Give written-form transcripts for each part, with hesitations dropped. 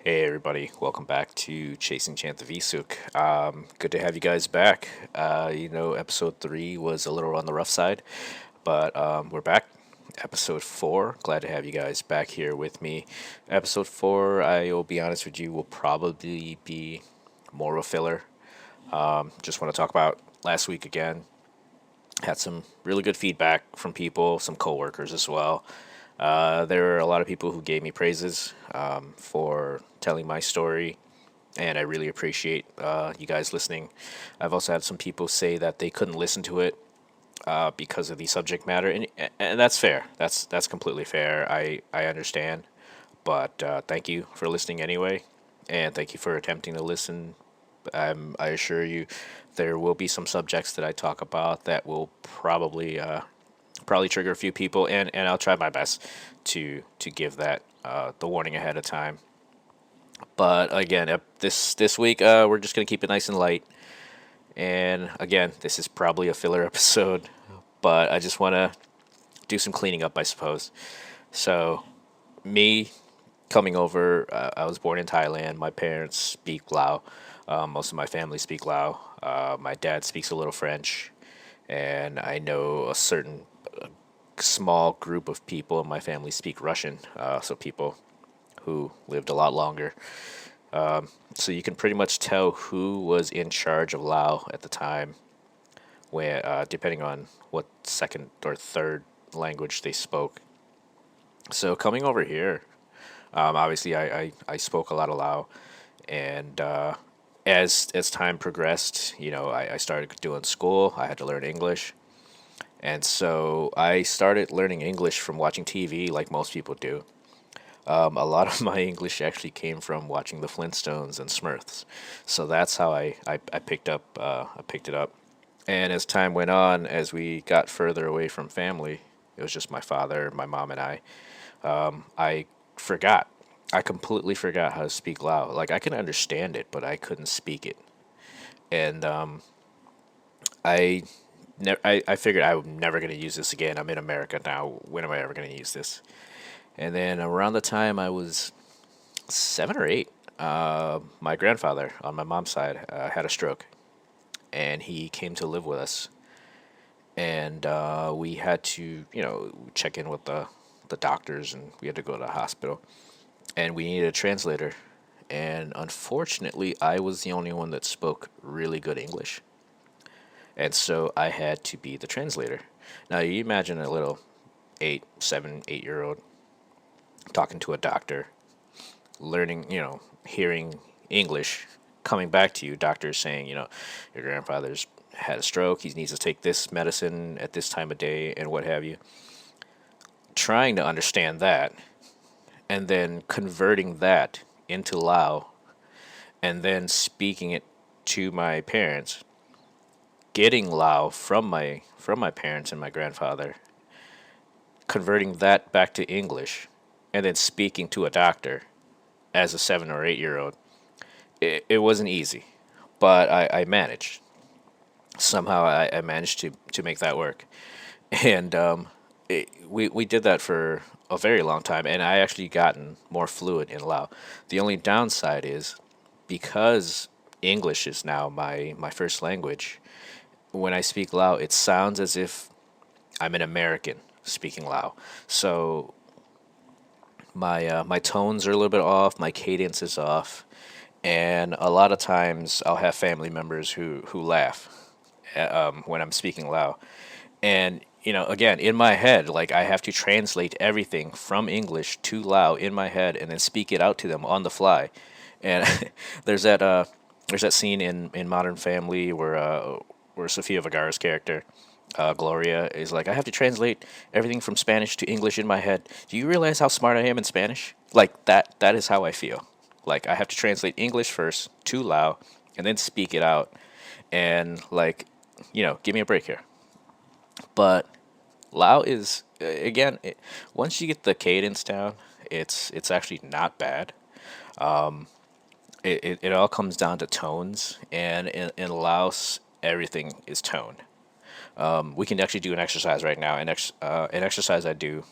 Hey everybody, welcome back to Chasing Chantavisuk. Good to have you guys back. Episode 3 was a little on the rough side, but we're back. Episode 4, glad to have you guys back here with me. Episode 4, I will be honest with you, will probably be more of a filler. Just want to talk about last week again. Had some really good feedback from people, some coworkers as well. There were a lot of people who gave me praises for telling my story, and I really appreciate you guys listening. I've also had some people say that they couldn't listen to it because of the subject matter, and that's fair. That's completely fair. I understand, but thank you for listening anyway, and thank you for attempting to listen. I assure you, there will be some subjects that I talk about that will probably trigger a few people, and I'll try my best to give that the warning ahead of time. But again, this week we're just gonna keep it nice and light. And again, this is probably a filler episode, but I just want to do some cleaning up, I suppose. So, me coming over, I was born in Thailand. My parents speak Lao. Most of my family speak Lao. My dad speaks a little French, and I know a certain small group of people in my family speak Russian. So people who lived a lot longer. So you can pretty much tell who was in charge of Lao at the time, when depending on what second or third language they spoke. So coming over here, obviously I spoke a lot of Lao, and as time progressed, I started doing school. I had to learn English, and so I started learning English from watching TV, like most people do. A lot of my English actually came from watching the Flintstones and Smurfs, so that's how I picked it up. And as time went on, as we got further away from family, it was just my father, my mom, and I. I forgot. I completely forgot how to speak Lao. Like I can understand it, but I couldn't speak it. And I, I figured I'm never gonna use this again. I'm in America now. When am I ever gonna use this? And then around the time I was 7 or 8, my grandfather on my mom's side had a stroke, and he came to live with us. And we had to, check in with the doctors, and we had to go to the hospital, and we needed a translator. And unfortunately, I was the only one that spoke really good English, and so I had to be the translator. Now you imagine a little 8, 7, 8 year old talking to a doctor, learning, hearing English, coming back to you, doctors saying, your grandfather's had a stroke, he needs to take this medicine at this time of day, and what have you. Trying to understand that, and then converting that into Lao, and then speaking it to my parents, getting Lao from my parents and my grandfather, converting that back to English, and then speaking to a doctor as a 7 or 8 year old. It wasn't easy, but I managed. Somehow I managed to make that work. And we did that for a very long time, and I actually gotten more fluent in Lao. The only downside is because English is now my first language, when I speak Lao, it sounds as if I'm an American speaking Lao. So my tones are a little bit off, my cadence is off, and a lot of times I'll have family members who laugh when I'm speaking Lao. And again, in my head, like I have to translate everything from English to Lao in my head, and then speak it out to them on the fly. And there's that scene in Modern Family where Sofia Vergara's character, Gloria, is like, I have to translate everything from Spanish to English in my head. Do you realize how smart I am in Spanish? Like that is how I feel. Like I have to translate English first to Lao, and then speak it out. And like, give me a break here. But Lao is again, once you get the cadence down, it's actually not bad. It all comes down to tones, and in Laos, everything is tone. We can actually do an exercise right now, an exercise I do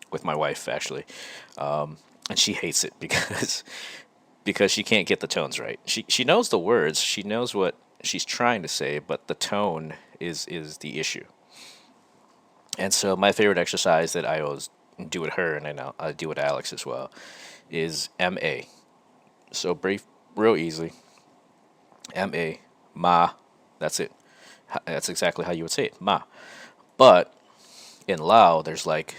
with my wife actually, and she hates it because because she can't get the tones right. She knows the words, she knows what she's trying to say, but the tone is the issue. And so my favorite exercise that I always do with her, and I know I do with Alex as well, is MA. So brief, real easy. MA, ma. That's it. That's exactly how you would say it, ma. But in Lao, there's like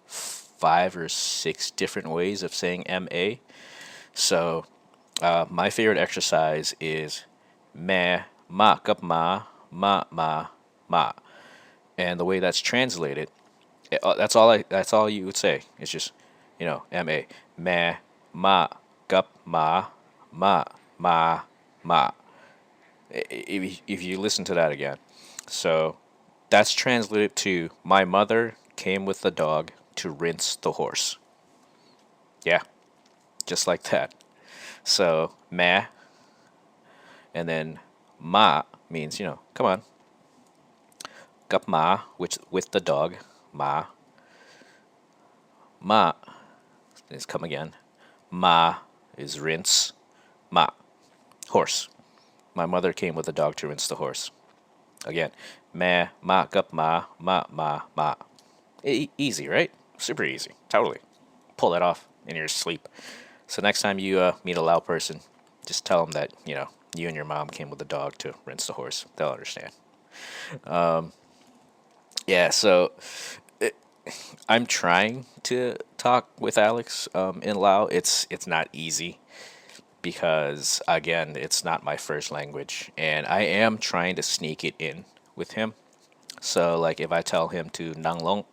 5 or 6 different ways of saying MA. So my favorite exercise is meh, ma, cup ma, ma. And the way that's translated, that's all you would say. It's just, ma, meh, ma, cup ma, ma. If you listen to that again, so that's translated to my mother came with the dog to rinse the horse. Yeah, just like that. So meh, and then ma means come on, cup ma, which with the dog, ma, ma is come again, ma is rinse, ma, horse. My mother came with a dog to rinse the horse. Again, meh, ma, cup ma. Easy, right? Super easy. Totally. Pull that off in your sleep. So next time you meet a Lao person, just tell them that, you and your mom came with a dog to rinse the horse. They'll understand. Yeah, so I'm trying to talk with Alex in Lao. It's not easy because again, it's not my first language, and I am trying to sneak it in with him. So like if I tell him to nang long,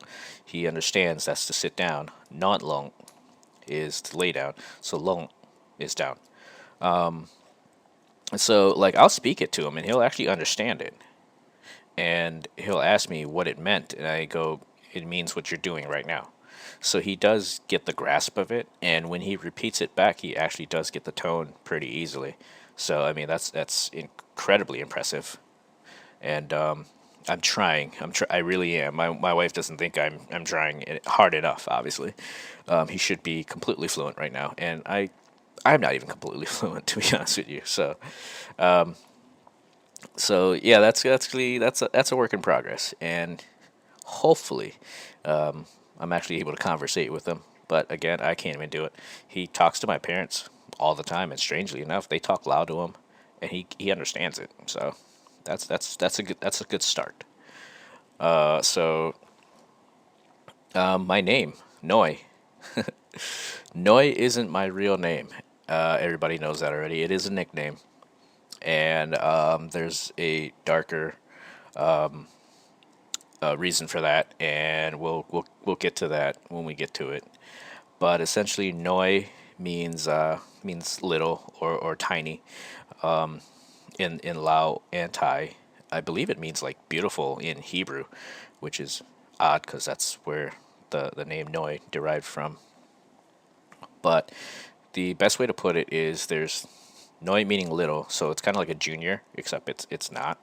he understands that's to sit down. Not long is to lay down. So long is down. And so like I'll speak it to him and he'll actually understand it. And he'll ask me what it meant and I go, it means what you're doing right now. So he does get the grasp of it, and when he repeats it back, he actually does get the tone pretty easily. So I mean, that's incredibly impressive, and I'm trying. I really am. My wife doesn't think I'm trying hard enough. Obviously, he should be completely fluent right now, and I'm not even completely fluent to be honest with you. So yeah, that's a work in progress, and hopefully, I'm actually able to conversate with him. But again, I can't even do it. He talks to my parents all the time, and strangely enough, they talk loud to him, and he understands it. So that's a good start. So my name Noi. Noi isn't my real name. Everybody knows that already. It is a nickname, and there's a darker reason for that, and we'll get to that when we get to it. But essentially, Noi means little or tiny in Lao and Thai. I believe it means like beautiful in Hebrew, which is odd because that's where the name Noi derived from. But the best way to put it is there's Noi meaning little, so it's kind of like a junior, except it's not.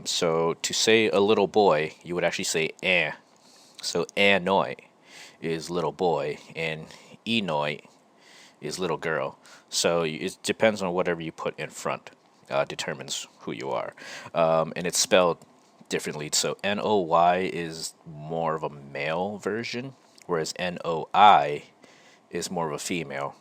So to say a little boy, you would actually say eh. So eh noi is little boy, and e noi is little girl. So it depends on whatever you put in front, determines who you are, and it's spelled differently. So NOY is more of a male version, whereas NOI is more of a female.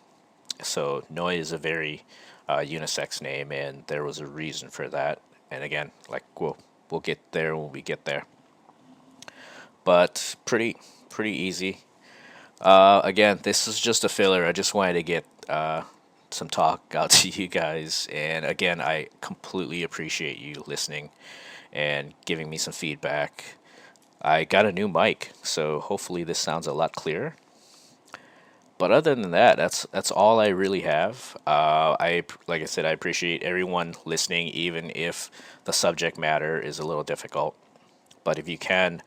So Noi is a very unisex name, and there was a reason for that. And again, like we'll get there when we get there. But pretty easy. Again, this is just a filler. I just wanted to get some talk out to you guys, and again, I completely appreciate you listening and giving me some feedback. I got a new mic, so hopefully this sounds a lot clearer. But other than that, that's all I really have. Like I said, I appreciate everyone listening, even if the subject matter is a little difficult. But if you can,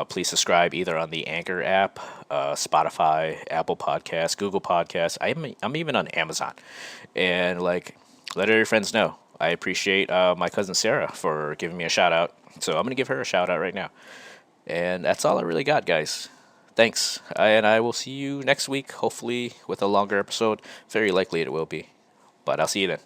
please subscribe either on the Anchor app, Spotify, Apple Podcasts, Google Podcasts. I'm even on Amazon, and like let all your friends know. I appreciate my cousin Sarah for giving me a shout out. So I'm gonna give her a shout out right now. And that's all I really got, guys. Thanks. And I will see you next week, hopefully with a longer episode. Very likely it will be. But I'll see you then.